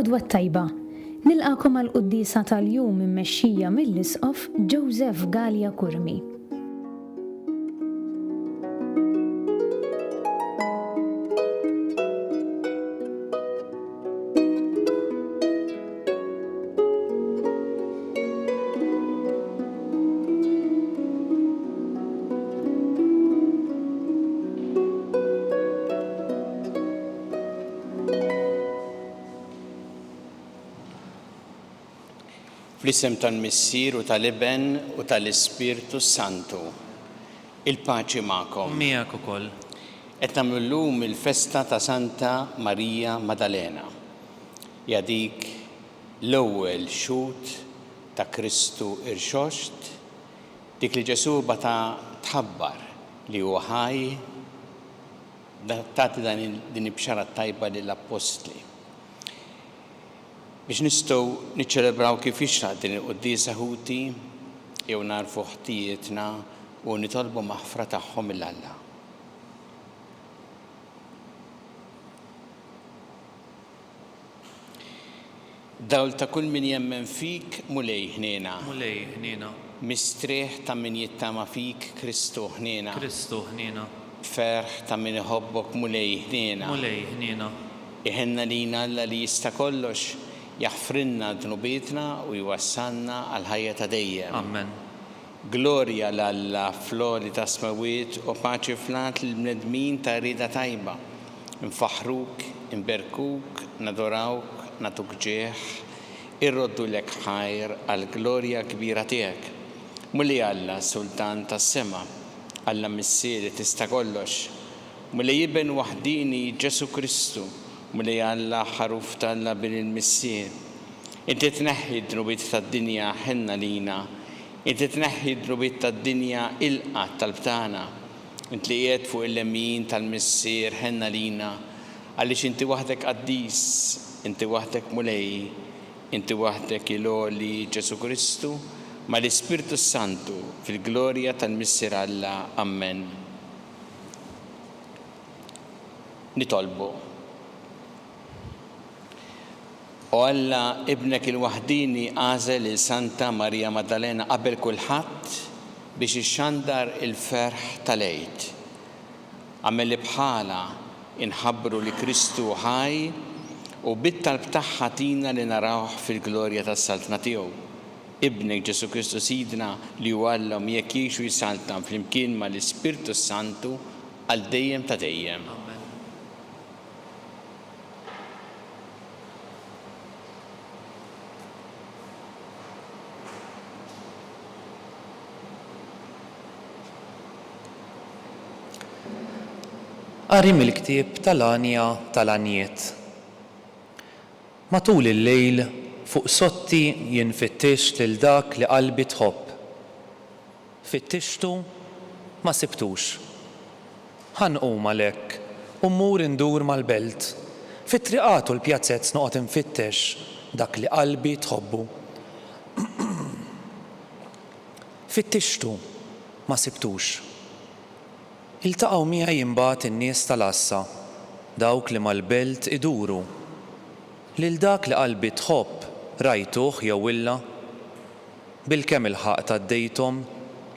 L-għodwa tajba. Nilqakom għal-quddisa tal-jum immexxija mill-Isqof Joseph Gallia Kurmi. Fl-isem tal-Missier u tal-Iben u tal-Ispirtu Santu. Il-paċi magħkom. Miegħek ukoll. Qed nagħmlu llum il-festa ta' Santa Marija Maddalena. Hija dik l-ewwel xhud ta' Kristu irxoxt, dik li Ġesu bata tħabbar li huwa ħaj, tagħti din il-bxara tajba lill-Apostli. Biex nistgħu niċċelebraw kif jixraq din il-quddiesa ħuti jew narfu ħtijietna u nitolbu maħfra tagħhom mill-Alla. Dawl ta' kull min jemmen fik mulej ħniena. Mulej ħniena. Mistrieħ ta' min jittama fik Kristu ħniena. Kristu ħniena. Ferħ ta' min iħobbok mulej ħniena. Mulej ħniena. Iħenna lina Alla li jista' kollox jaħfrinna dnubietna u jwassalna għal ħajja ta' dejjem. Amen. Glorja l-Alla flori ta' smawiet u paċi flat l-bnedmin ta' rida tajba. Nfaħruk, nberkuk, nadorawk, natuk ġeħ, irroddu lek ħajr għal glorja kbira tiegħek. Mulli Alla Sultan tas-sema, Alla missieri tista' kollox. Mulli Iben waħdini Ġesu Kristu, mulli Alla ħaruf tal-Alla bil-Missier. Inti tneħħi d-dnubiet tad-dinja ħenna lina. Inti tneħħi d-dnubiet tad-dinja ilqa tal-btana. Inti li qiegħed fuq il-lemin tal-Missier ħenna lina. Għaliex inti waħdek qaddis, inti waħdek mulej, inti waħdek iloli Ġesu Kristu, ma l-Ispirtu Santu fil-glorja tal-Missier Alla. Amen. Nitolbu. U Alla ibnek il-waħdini għażel il-Santa Marija Maddalena qabel kulħadd biex ixxandar il-ferħ tal-Għid. Għamel li bħala inħabbru li Kristu ħaj u bit-talb tagħha tina li narawh fil-glorja tas-saltna tiegħu. Ibnek Ġesu Kristu Sidna li huwa Alla jekk jgħixu jsaltan flimkien mal-Ispirtu Santu għal dejjem ta' dejjem. Qari mill-ktieb tal-Għanja tal-Għanijiet. Matul il-lejl fuq sotti jinfittex lil dak li qalbi tħobb. Fittixtu ma sibtux. Ħanqum għalhekk u mmur indur mal-belt. Fit-triqat u l-pjazzett noqgħod infittex dak li qalbi tħobbu. Fittixtu ma sibtux. Iltaqgħu miegħi imbagħad in-nies tal-Assa, dawk li mal-belt iduru. Lil dak li qalbi tħobb rajtuh jew illa, bilkemm il-ħaq għaddejthom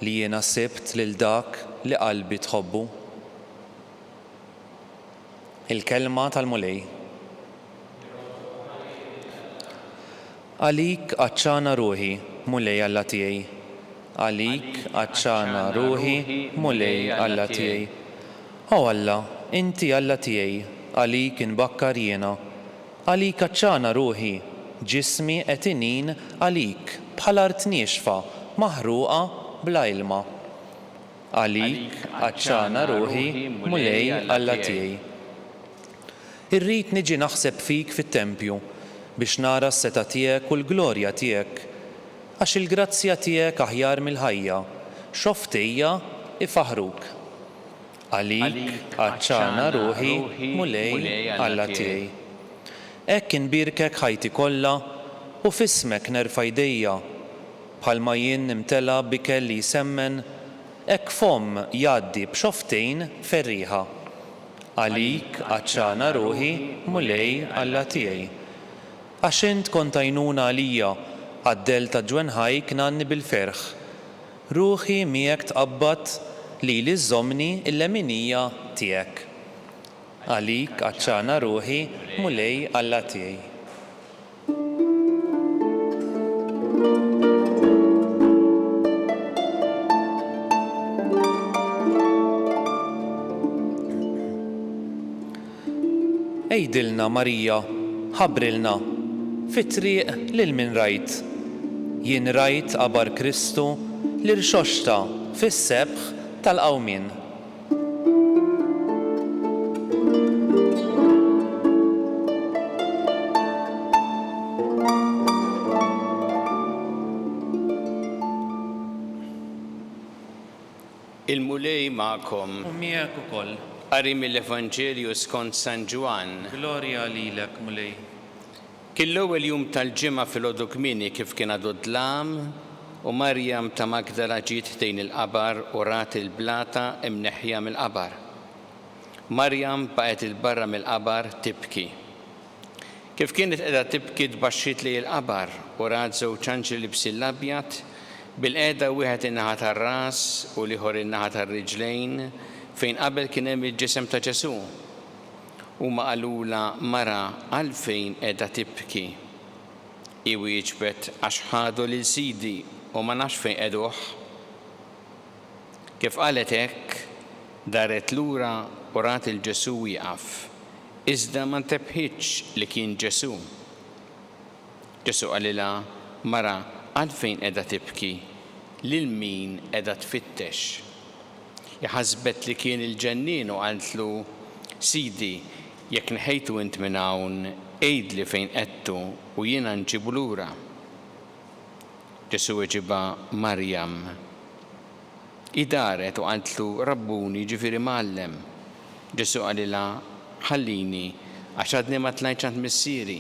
li jiena sibt lil dak li qalbi tħobbu. Il-kelma tal-mulej. Għalik għaċċana ruħi, mulej Alla tiegħi. Għalik għaċċana ruħi, mulej Alla tiegħi. O Alla, inti Alla tiegħi, għalik inbakkar jiena. Għalik għaċċana ruħi, ġismi qed inin għalik bħal art nieċfa maħruqa bla ilma. Għalik għaċċana ruħi, mulej Alla tiegħi. Irrid niġi naħseb fik fit-tempju biex nara s-seta tiegħek u l-glorja tiegħek. Għax il-grazzja tiegħek aħjar mill-ħajja, xoftija ifaħruk. Għalik għaċċana ruħi, mulej Alla tiegħi. Hekk inbirkek ħajti kollha u fismek nerfa' jdejja, bħalma jien nimtela bikel li jsemmen, hekk fomm jgħaddi b'xoftejn ferriħa. Għalik għaċċana ruħi, mulej Alla tiegħi. għax int kont għajnuna għalija għad-del ta' ġwenħajk nanni bil-ferħ. Ruħi miegħek tqabbad li żommni il-leminija tiegħek. Għalik għaċċana ruħi mulej Alla tiegħi. Ejdilna Marija, ħabrilna, fit-triq lil min rajt. Jien rajt qabar Kristu li rxoxta fis-sebħ tal-qawmien. Il-mulej ma'kom. U miegħek ukoll. Qari mill-Evanġelju skont San Ġwan. Glorja lilek mulej. Kien l-ewwel jum tal-ġimgħa filgħodu kmieni kif kien għadu dlam u Marjam ta' Magdala ġiet ħdejn il-qabar u rat il-blata imneħħija mill-qabar. Marjam baqgħet il-barra mill-qabar tibki. Kif kienet qiegħda tibki tbaxxiet li l-qabar u rat żewġ anġeli b'sil abjad bil-qiegħda wieħed in-naħa tar-ras u l-ieħor in-naħa tar-riġlejn fejn qabel kien hemm il-ġisem ta' Ġesu. Huma qalula mara għalfejn qiegħda tibki. I wieġbet għax ħadu lil Sidi u ma nafx fejn qegħduh. Kif qalet hekk, daret lura u rat il-Ġesu wieqaf. Iżda ma ntebħitx li kien Ġesu. Ġesu qalilha mara għalfejn qiegħda tibki, lil min qiegħda tfittex. Jaħasbet li kien il-ġennien u qaltlu Sidi, jekk nħejtu int minn hawn, għejdli fejn qedtu u jiena nġibu lura. Ġesu weġiba Marjam. Daret u qaltlu Rabbuni ġifieri Mgħallem. Ġesu qalilha ħallini għax għadni ma tlajtx għand missieri,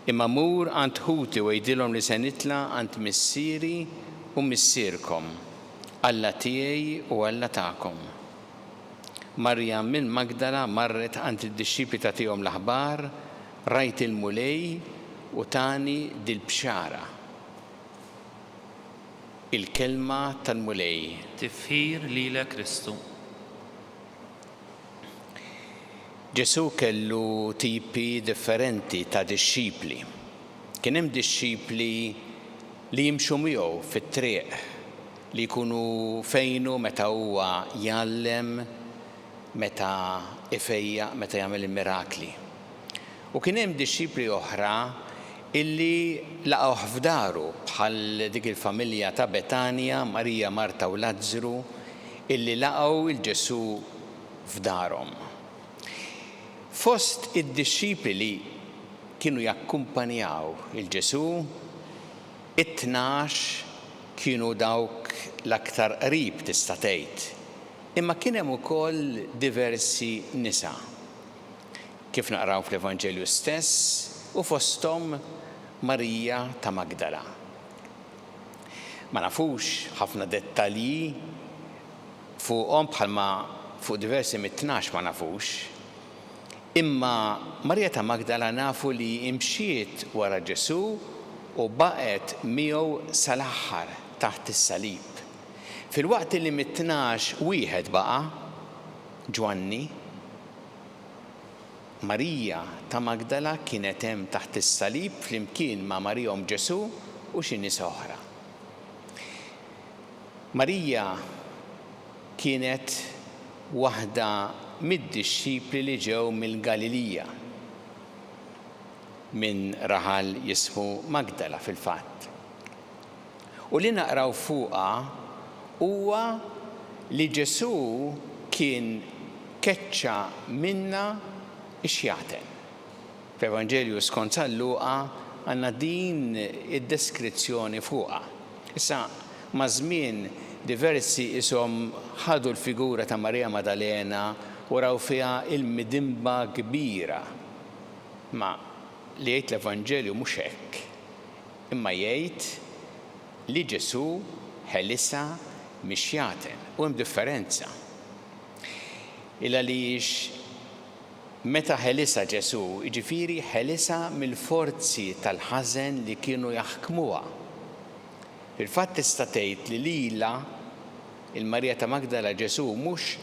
imma mur għand ħuti u jgħidilhom li se nitla' għand missieri u missierkom, Alla tiegħi u Alla tagħkom. Marjam minn Magdala marret għand id-dixxipli ta' tihom l-aħbar, rajt il-mulej u tani dil-bxara. Il-kelma tal-mulej. Tifħir lilek Kristu. Ġesu kellu tipi differenti ta' dixxipli. Kien hemm dixxipli li jimxu miegħu fit-triq, li jkunu fejnu meta huwa jgħallem, meta ifejja, meta jagħmel il-mirakli. U kien hemm dixxipli oħra illi laqgħu f'daru bħal dik il-familja ta' Betanja, Marija, Marta u Lażru, illi laqgħu il-Ġesu f'darhom. Fost id-dixxipli li kienu jakkumpanjaw il-Ġesu, 12 kienu dawk l-aktar qrib tista' tgħid. Imma kien hemm ukoll diversi nisa. Kif naqraw fl-Evanġelju stess u fosthom Marija ta' Magdala. Ma nafux ħafna dettalji fuqhom bħalma fuq diversi mit-12 ma nafux. Imma Marija ta' Magdala nafu li imxiet wara Ġesu u baqgħet miegħu sal-aħħar taħt is-salib. Fil-waqt li mit-12 wieħed baqa' Ġwanni, Marija ta' Magdala kienet hemm taħt is-salib flimkien ma' Marija Ġesu u xi nies oħra. Marija kienet waħda mid-dixxipli li ġew mill-Galilija minn raħal jismu Magdala fil-fatt. U li naqraw fuqha huwa li Ġesu kien keċċa minna ix-xjaten. Fl-Evanġelju skont San Luqa għandna din id-deskrizzjoni fuqha. Issa ma' żmien diversi ishom ħadu l-figura ta' Marija Maddalena u raw fiha il-midimba kbira. Ma li jgħid l-Evanġelju mhux hekk. Imma jgħid li Ġesu ħelisa mix-xjaten u hemm differenza. Il għaliex meta ħelisa Ġesu, jiġifieri ħelisa mill-forzi tal-ħażen li kienu jaħkmuha. Fil-fatt tista' tgħid li lilha il-Marija ta' Magdala Ġesu mhux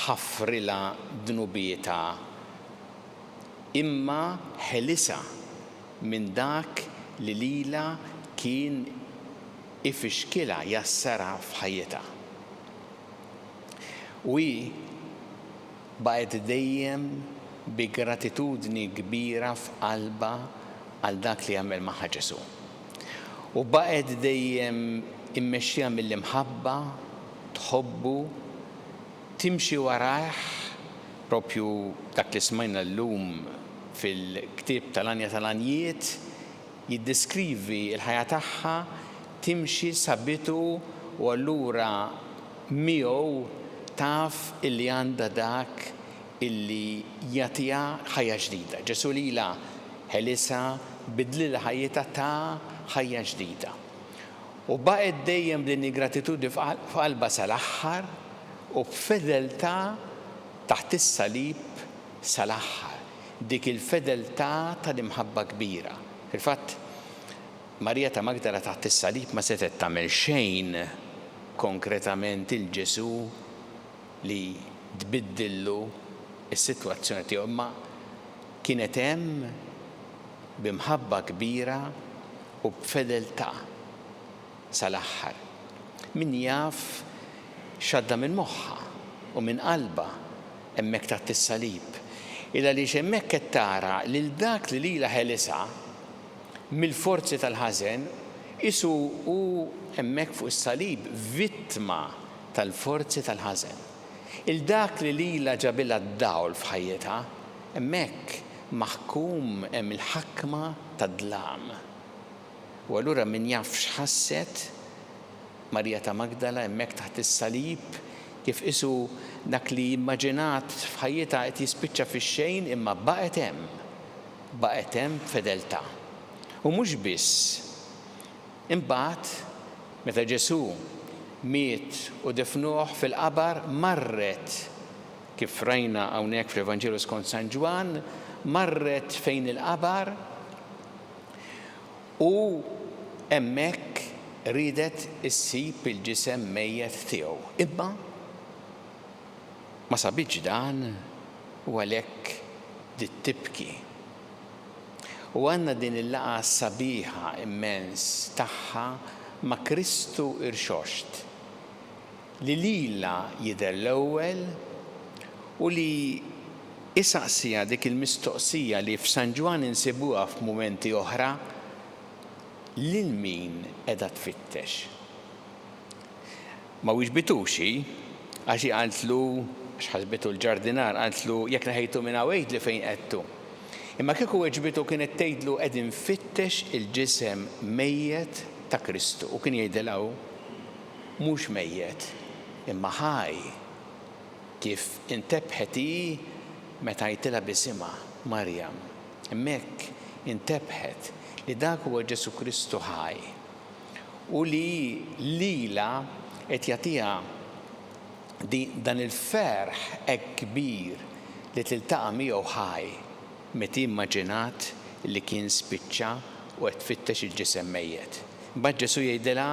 ħaffrilha dnubietha, imma ħelisa minn dak li lilha kien ifixkilha jassara f'ħajjitha. U baqgħet dejjem bi gratitudni kbira f'qalbha għal dak li għamel magħha Ġesu. U baqgħet dejjem immexxiha mill-imħabba, tħobbu, timxi warah, propju dak li smajna llum fil-ktieb tal-Anja tal-Anjiet, jiddeskrivi l-ħajja tagħha timxi sabitu u allura miegħu taf illi għandha dak illi jagħtiha ħajja ġdida. Ġesu lilha ħelisa bidlilha ħajjitha ta' ħajja ġdida. U baqgħet dejjem din gratitudni f'qalbha sal-aħħar u b'fedeltà taħt is-salib sal-aħħar. Dik il-fedeltà tal-imħabba kbira. Fil-fatt Marija ta' Magdala taħt is-salib ma setet tagħmel xejn konkretament il-Ġesu li tbiddillu is-sitwazzjoni tiegħu, imma kienet hemm b'imħabba kbira u b'fedeltà sal-aħħar. Min jaf x'għadda minn moħħha u minn qalbha hemmhekk taħt is-salib. Illa li hemmhekk qed tara lil dak li lilha ħelisa mill-forzi tal-ħażen isu hu hemmhekk fuq is-salib vittma tal-forzi tal-ħażen. Il-dak li lilha ġabilha d-dawl f'ħajjitha, hemmhekk maħkum hemm il-ħakma tad-dlam. U allura min jaf x'ħasset Marija ta' Magdala hemmhekk taħt is-salib kif isu dak li immaġinat f'ħajjitha qed jispiċċa fix-xejn imma baqgħet hemm fedeltà. U mhux biss. Imbagħad meta Ġesu miet u defnuh fil-qabar marret kif rajna hawnhekk fl-Evanġelu skont San Ġwan, marret fejn il-qabar u hemmhekk ridet issib il-ġisem mejjed tiegħu. Imma ma sabitx dan u għalhekk tibki. U għandna din il-laqgħa sabiħa immens tagħha ma' Kristu irxoxt li lilha jidher l-ewwel u li isaqsija dik il-mistoqsija li f'San Ġwan insibuha f'mumenti oħra lil min qiegħda tfittex. Ma wiġbituxi għax qaltlu x'ħasbitu l-ġardinar qaltlu jekk neħejtu minn hawn li fejn qedtu. Imma kieku weġbitu kienet tgħidlu qed infittex il-ġisem mejjed ta' Kristu u kien jgħidilha mhux mejjed imma ħaj kif intebħet meta jgħidilha b'isimha Marjam. Hemmhekk intebħet li dak huwa Ġesu Kristu ħaj u li lilha qed jagħtiha dan il-ferħ hekk kbir li tiltaqa' miegħu ħaj meta immaġinat li kien spiċċa u qed tfittex il-ġisem mejjed. Mbagħad Ġesu jgħidilha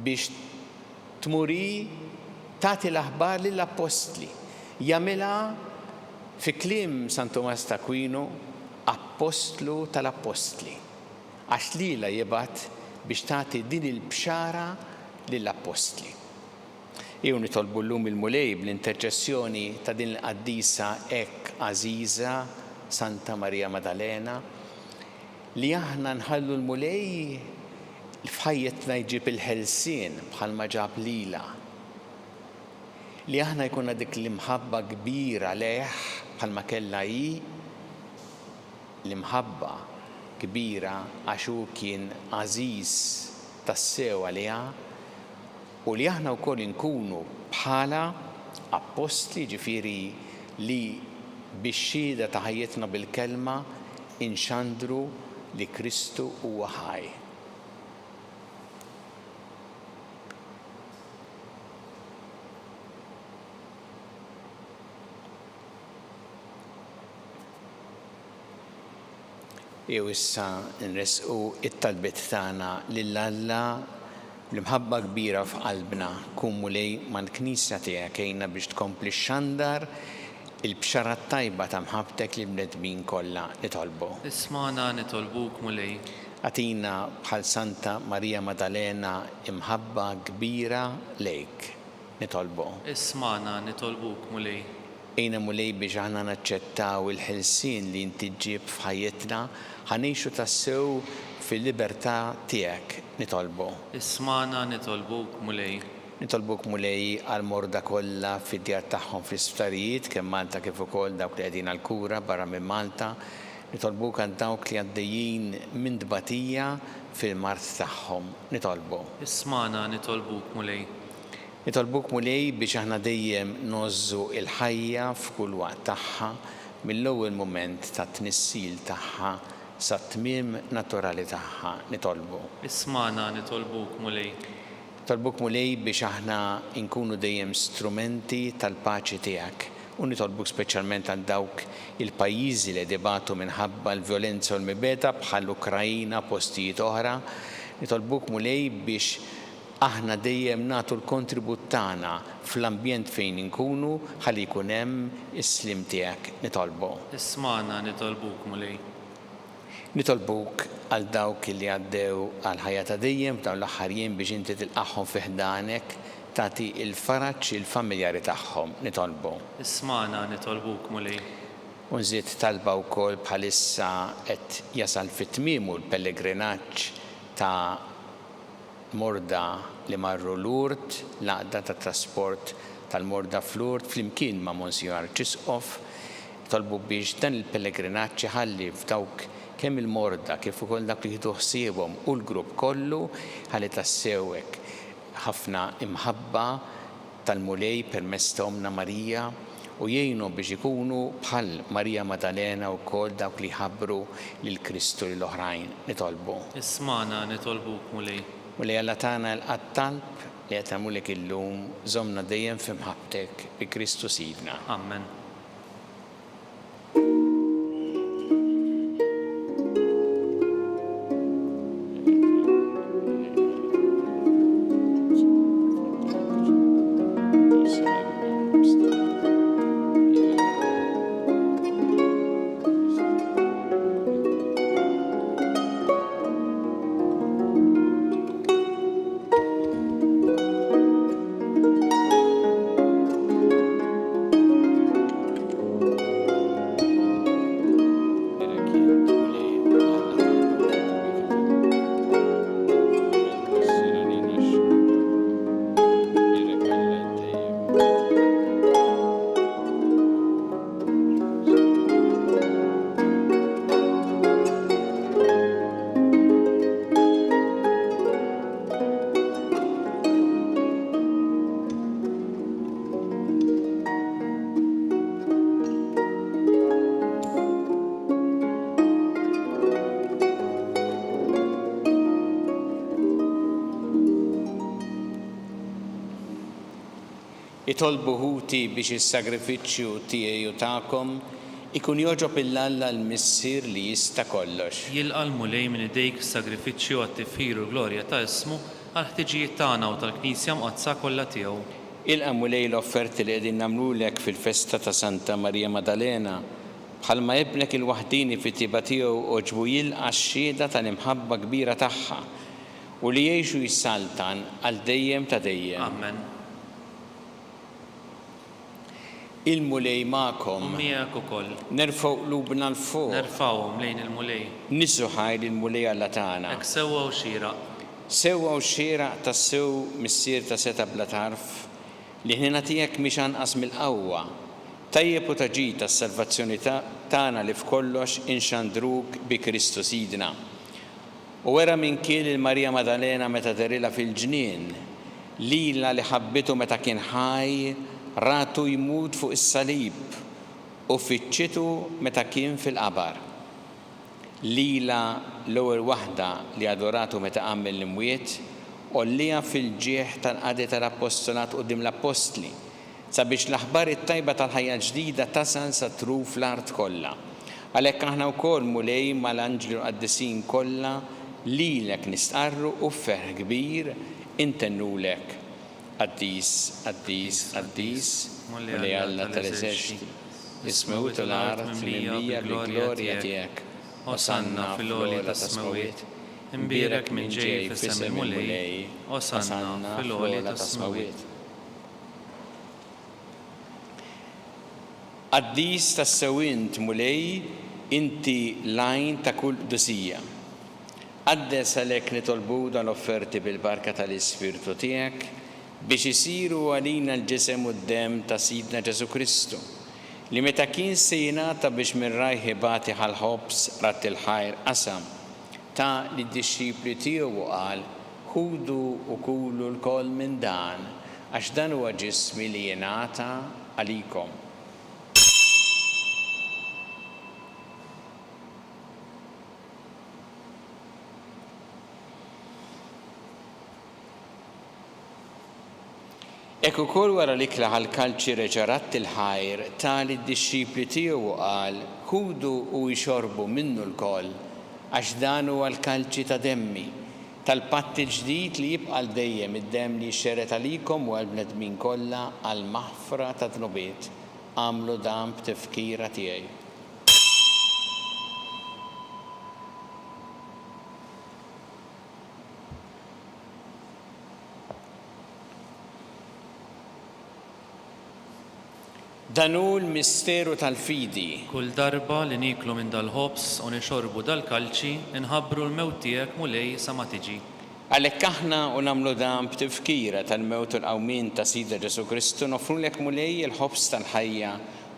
biex tmuri tagħti l-aħbar lill-apostli. Jagħmilha fi kliem San Tomas d'Aquino apostlu tal-apostli. Għax lilha jibgħat biex tagħti din il-bxara lill-apostli. Jew nitolbu llum il-mulej bl-interċessjoni ta' din il-qaddisa hekk għażiża Santa Marija Maddalena li aħna nħallu l-mulej f'ħajjitna jġib il-ħelsien bħalma ġab lilha. Li aħna jkunna dik l-imħabba kbira leħ bħalma kellha hi l-imħabba kbira għax hu kien għażiż tassew għaliha u li aħna wkoll inkunu bħala apostli ġifieri li bix-xhieda ta' ħajjitna bil-kelma inxandru li Kristu huwa ħaj. Jew issa nresqu it-talbiet tagħna lill-Alla bl-imħabba kbira f'qalbna kun mulej mal-Knisja tiegħek għejna biex tkompli xandar il-bxara tajba ta' mħabtek li bnedmin kollha nitolbu. Ismana nitolbuk mulej. Atina bħal Santa Marija Maddalena imħabba kbira lejk nitolbu. Ismana nitolbuk mulej. Ejna mulej biex aħna naċċettaw il-ħelsien li inti ġġib f'ħajjitna ħanejxu tassew fil-libertà tiegħek nitolbu. Ismana nitolbuk mulej. Nitolbuk mulej għal-morda kollha fid-djar tagħhom fl-isptarijiet kemm Malta kif ukoll dawk li qegħdin għall-kura barra minn Malta. Nitolbuk għal dawk li għaddejjin minn dbatija fil-mart tagħhom nitolbu. Ismana nitolbuk mulej. Nitolbuk mulej biex aħna dejjem nożżu il-ħajja f'kull waqt tagħha mill-ewwel mument ta' tnissil tagħha sa tmiem naturali tagħha nitolbu. Ismana nitolbuk mulej. Nitolbuk mulej biex aħna nkunu dejjem strumenti tal-paċi tiegħek u nitolbuk speċjalment għal dawk il-pajjiżi li dibatu minħabba l-vjolenza u l-mibeda bħal Ukrajina postijiet oħra. Nitolbuk mulej biex aħna dejjem nagħtu l-kontribut tagħna fl-ambjent fejn inkunu ħalli jkun hemm is-slim tiegħek nitolbu. Ismana nitolbuk mulej. Nitolbuk għal dawk li għaddew għal ħajja ta' dejjem dawn l-aħħar jiem biex inti tilqahom fi ħdanek tagħti il-faraġġ il-familjari tagħhom nitolbu. Ismana nitolbuk mulej. U nżid talba wkoll bħalissa qed jasal fit-tmiemu l-pellegrinaġġ ta' morda li marru Lourdes, l-għaqda tat trasport tal-morda f'Lourdes flimkien ma' Monsignor Ċisqof. Tolbu biex dan il-pellegrinaġġ ħalli f'dawk kemm il-morda kif ukoll dak li jieħdu ħsiebhom u l-grupp kollu ħalli tassewek ħafna imħabba tal-mulej permezz ta' Omna Marija u jgħinu biex ikunu bħal Marija Maddalena wkoll dawk li ħabbru lil Kristu lil oħrajn nitolbu. Ismana nitolbuk mulej. Mulej Alla tagħna l-qattalb li qed nagħmulek illum żommna dejjem f'imħabbtek bi Kristu Sidna. Amen. Itolbu ħuti biex is-sagrifiċċju tiegħi u tagħkom ikun jogħġob il-Alla l-Missier li jista' kollox. Jilqa' l-mulej minn idejk sagrifiċċju għat-tifħir u glorja ta' ismu għal ħtiġijiet tagħna u tal-Knisja mqazza kollha tiegħu. Ilqa' mulej l-offerti li qegħdin nagħmlulek fil-festa ta' Santa Marija Maddalena bħalma ibnek il-waħdini fit-tiba tiegħu oġbu jilqa' x-xhieda tal-imħabba kbira tagħha u li jgħixu jissaltan għal dejjem ta' dejjem. Amen. Il-mulej magħkom. Miegħek ukoll. Nerfgħu qlubna l-fuq. Nerfgħuhom lejn il-mulej. Nissu ħajr il-mulej Alla tagħna. Hekk sewwa u xieraq. Sewwa u xieraq tassew missier ta' seta bla tarf li ħnina tiegħek mhix anqas mill-qawwa. Tajjeb u taġid tas-salvazzjoni tagħna li f'kollox inxandruk bi Kristu Sidna. U wera minn kien il-Marija Maddalena meta derilha fil-ġnien lila li ħabbitu meta kien ħaj ratu jmut fuq is-salib u fiċċitu meta kien fil-qabar. Lila l-ewwel waħda li adoratu meta qam mill-imwiet u lija fil-ġieħ tal-qadi tal-appostolat quddiem l-apostli sabiex l-aħbar it-tajba tal-ħajja ġdida tasal sa truf l-art kollha. Għalhekk aħna wkoll mulej mal-anġli u qaddisin kollha lilek nistqarru u ferħ kbir intennulek. Qaddis, qaddis, qaddis, mulej Alla tal-eżerċiti, ismewt l-art mimlija bil-glorja tiegħek. Osanna fil-għoli tas-smawiet, imbierek minn ġej f'isem il-mulej, osanna fil-għoli tas-smawiet. Qaddis tas-sewint mulej, inti lajn ta' kull qdusija. Qaddes għalhekk nitolbu dal-offerti bil-barka tal-Ispirtu tiegħek biex isiru għalina l-ġisem u d-dem ta' Sidna Ġesu Kristu, li meta kien se jingħata biex minn rajħi bati ħal-ħobs rat il-ħajr qasam ta' li d-disċipli tiegħu qal ħudu u kulu l-koll minn dan għax dan huwa ġismi li jingħata għalikom. Ekk ukoll wara li klaħ għall-kalċi reġa' ratt il-ħajr tali d-disċipli tiegħu qal ħudu u jxorbu minnu l-koll għax dan huwa l-kalċi ta' demmi tal-patt il-ġdid li jibqa' dejjem id-demm li jxerret għalikom u għall-bnedmin kollha għall-maħfra ta' dnubiet. Għamlu dan b'tifkira tiegħi. Dan hu l-misteru tal-fidi. Kull darba li niklu minn dal-ħobs u nixorbu dal-kalċi, inħabbru l-mewt tiegħek mulej sa ma tiġi. Għalhekk aħna u nagħmlu dan b'tifkira tal-mewt u l-qawmien ta' Sidna Ġesu Kristu nofrulek mulej il-ħobs tal-ħajja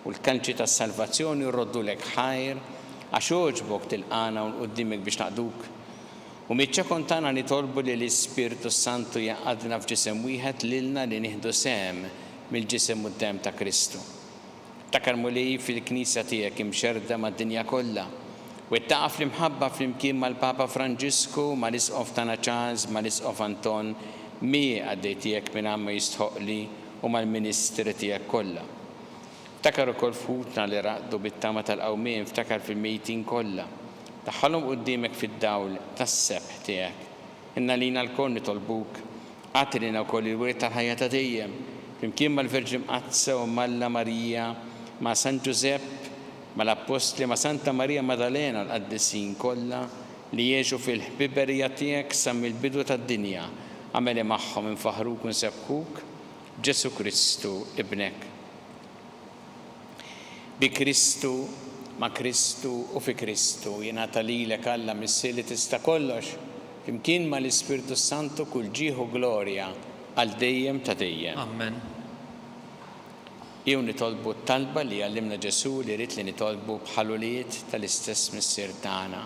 u l-kalċi tas-salvazzjoni u rroddulek ħajr għax oġbok tilqana u quddiemek biex naqduk. U miċ-ċekon tagħna nitolbu li l-Ispirtu Santu jaqgħadna f'ġisem wieħed lilna li nieħdu sehem mill-ġisem u d-dem ta' Kristu. Takar mulej fil-Knisja tiegħek imxerda mad-dinja kollha u ttaqaf l-imħabba flimkien mal-Papa Franġisku, mal-Isqof tagħna Charles, mal-Isqof Anton, mi għaddej tiegħek minn għamma jistħoqli u mal-Ministri tiegħek kollha. Ftakar ukoll futna li raqdu bit-tama tal-qawmien, ftakar fil-mejtin kollha. Daħħalhom quddiemek fid-dawl tas-sebħ tiegħek. Inna lina l-koll nitolbuk, għati lina wkoll il-wirt tal-ħajja ta' dejjem, flimkien mal-Verġi Mqazza u Malla Marija, ma' San Giuseppe, ma' l-Apostli, ma' Santa Marija Maddalena l-qaddisin kollha li jgħixu fil-ħbiberija tiegħek sa mill-bidu tad-dinja, għameli magħhom infaħruk u nsebbħuk Ġesu Kristu ibnek. Bi Kristu, ma' Kristu u fi Kristu jingħata lilek Alla missi li tista' kollox, flimkien ma' l-Ispirtu Santu kull ġieħu glorja għal dejjem ta' dejjem. Amen. Jew nitolbu t-talba li għallimna Ġesu li rrid li nitolbu bħaluliet tal-istess missier tagħna,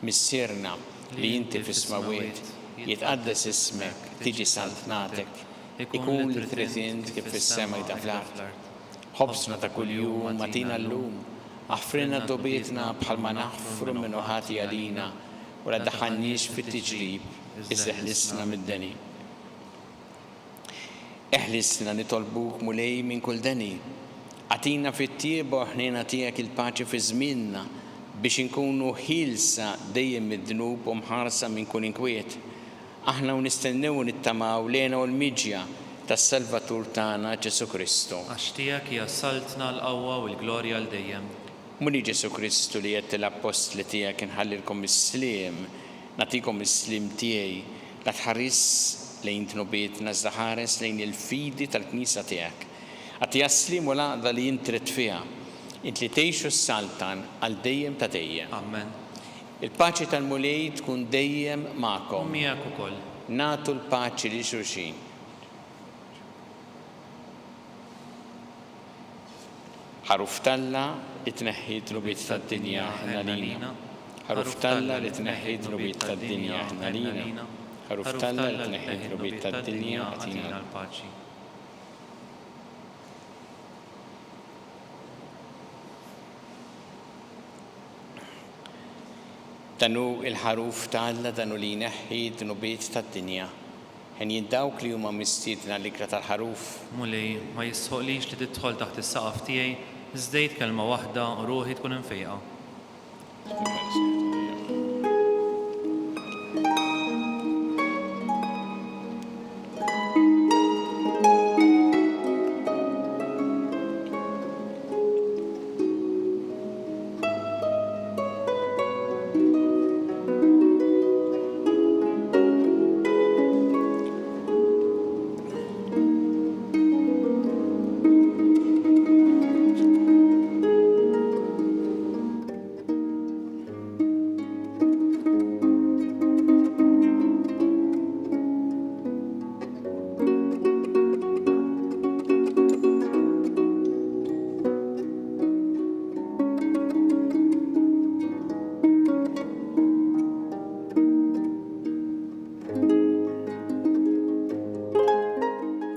missierna li inti fis-smawiet, jitqaddes ismek, tiġi saltnatek, ikun li trid int kif fis-sema jta' fl-art. Ħobsna ta' kuljum matina llum, aħfrilna dobietna bħalma naħfru minn ħati għalina u la ddaħħalniex fit-tiġrib, iżda ħlisna mid-deni. Eħlisna nitolbuk mulej minn kull deni. Għatina fit-tieba u ħnejna tiegħek il-paċi fi żmienna biex inkunu ħilsa dejjem mid-dnub u mħarsa minn kull inkwiet. Aħna u nistennew nittamaw lejna u l-miġja tas-Salvatur tagħna Ġesu Kristu. Għax tiegħek hija saltna l-qawwa u l-glorja għal dejjem. Muni Ġesu Kristu li qed l-apostli tiegħek inħallilkom is-sliem, nagħtikom is-sliem tiegħi, la tħares lejn tnubietna żaħares lejn il-fidi tal-Knisja tiegħek. Għati jaslim u laqda li jintret fiha, int li tgħixu s-saltan għal dejjem ta' dejjem. Amen. Il-paċi tal-mulej tkun dejjem magħkom. U miegħek ukoll. Nagħtu l-paċi li xulxin. Ħaruf Talla li tneħħi tnubiet tad-dinja ħnalina. Ħaruf Talla li tneħħi tnubiet tad-dinja ħnalina. Ħaruf Talla li tneħħi tnubiet tad-dinja għatina l-paċi. Danu il-ħaruf Talla danu li jneħħi tnubiet tad-dinja. Ħen jiddawk li huma mistiedna l-ikra tal-ħaruf. Mulej, ma jisħoqlix li tidħol taħt is-saqaf tiegħi, żdejt kelma waħda u ruħi tkun infejqa.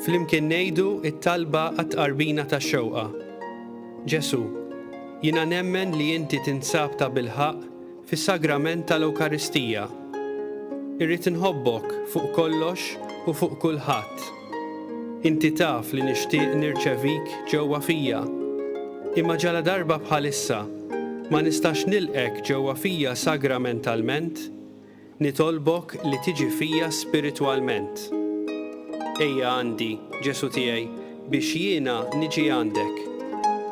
Flimkien ngħidu it-talba għat-qarbina tax-xewqa. Ġesu, jiena nemmen li inti tinsab ta' bilħaq fis-sagrament tal-Ewkaristija. Irrid inħobbok fuq kollox u fuq kulħadd. Inti taf li nixtieq nirċevik ġewwa fija. Imma ġala darba bħalissa ma nistax nilqek ġewwa fija sagramentalment, nitolbok li tiġi fija spiritwalment. Ejja għandi, Ġesu tiegħi, biex jiena niġi għandek.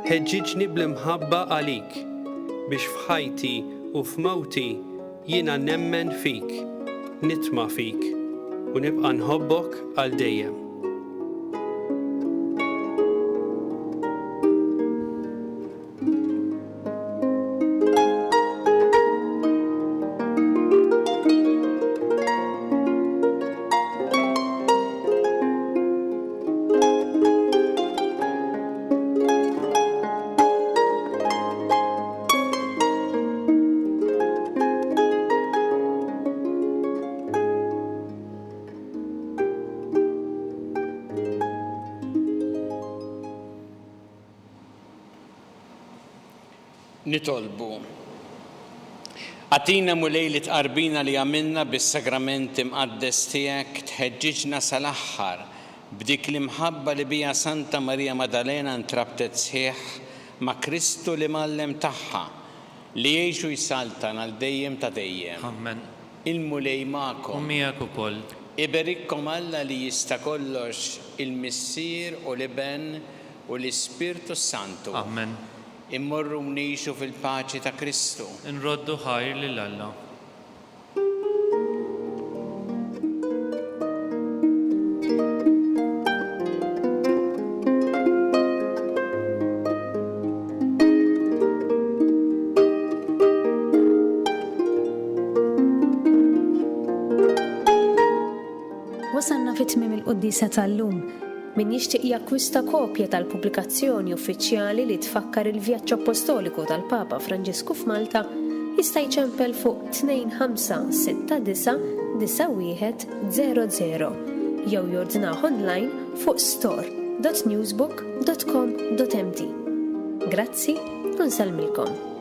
Ħeġġiġni bl-imħabba għalik, biex f'ħajti u f'mawti jiena nemmen fik, nitma' fik, u nibqa' nħobbok għal dejjem. Nitolbu. Għatina mulej li tqarbina li għamilna bis-sagrament imqaddes tiegħek tħeġġiġna sal-aħħar b'dik l-imħabba li bija Santa Marija Maddalena ntrabtet sħiħ ma' Kristu li mallem tagħha li jgħixu jsaltan għal dejjem ta' dejjem. Amen. Il-mulej magħkom. U miegħek ukoll. Iberikkom Alla li jista' kollox il-Missier u l-Iben u l-Ispirtu Santu. Amen. Immorru mnixu fil-paċi ta' Kristu. Nroddu ħajr lil Alla. Wasanna fit-tmiem il-Quddisa tal-lum. Min jixtieq jakkwista kopja tal-pubblikazzjoni uffiċjali li tfakkar il-vjaġġ apostoliku tal-Papa Franġisku f'Malta jista' jċempel fuq 25619100 jew jordnaħ online fuq store.newsbook.com.mt. Grazzi u nsellmilkom.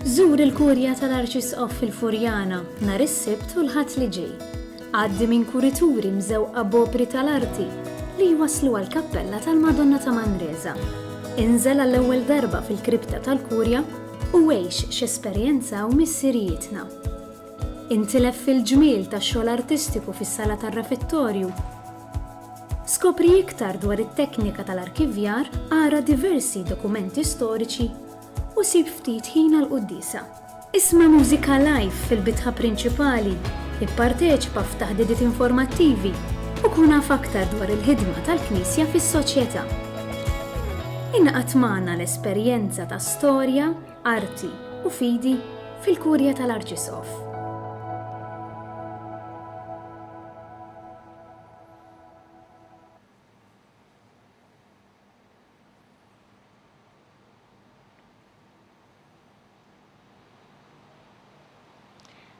Żur il-kurja tal-Arċisqof fil-Furjana nhar is-Sibt u l-Ħadd li ġej. Għaddi minn kurituri mżewqa b'opri tal-arti li jwasslu għall-Kappella tal-Madonna ta' Manresa. Inżel għall-ewwel darba fil-kripta tal-Kurja u għex x'esperjenzaw missirijietna. Intilef fil-ġmiel tax-xogħol artistiku fis-sala tar-refettorju. Skopri iktar dwar it-teknika tal-arkivjar, ara diversi dokumenti storiċi u sib ftit ħin għall-Quddisa. Isma' mużika live fil-bitħa prinċipali, ipparteċipa f'taħdidiet informattivi u kun naf aktar dwar il-ħidma tal-Knisja fis-soċjetà. Inqatt magħna l-esperjenza ta' storja, arti u fidi fil-Kurja tal-Arċisqof.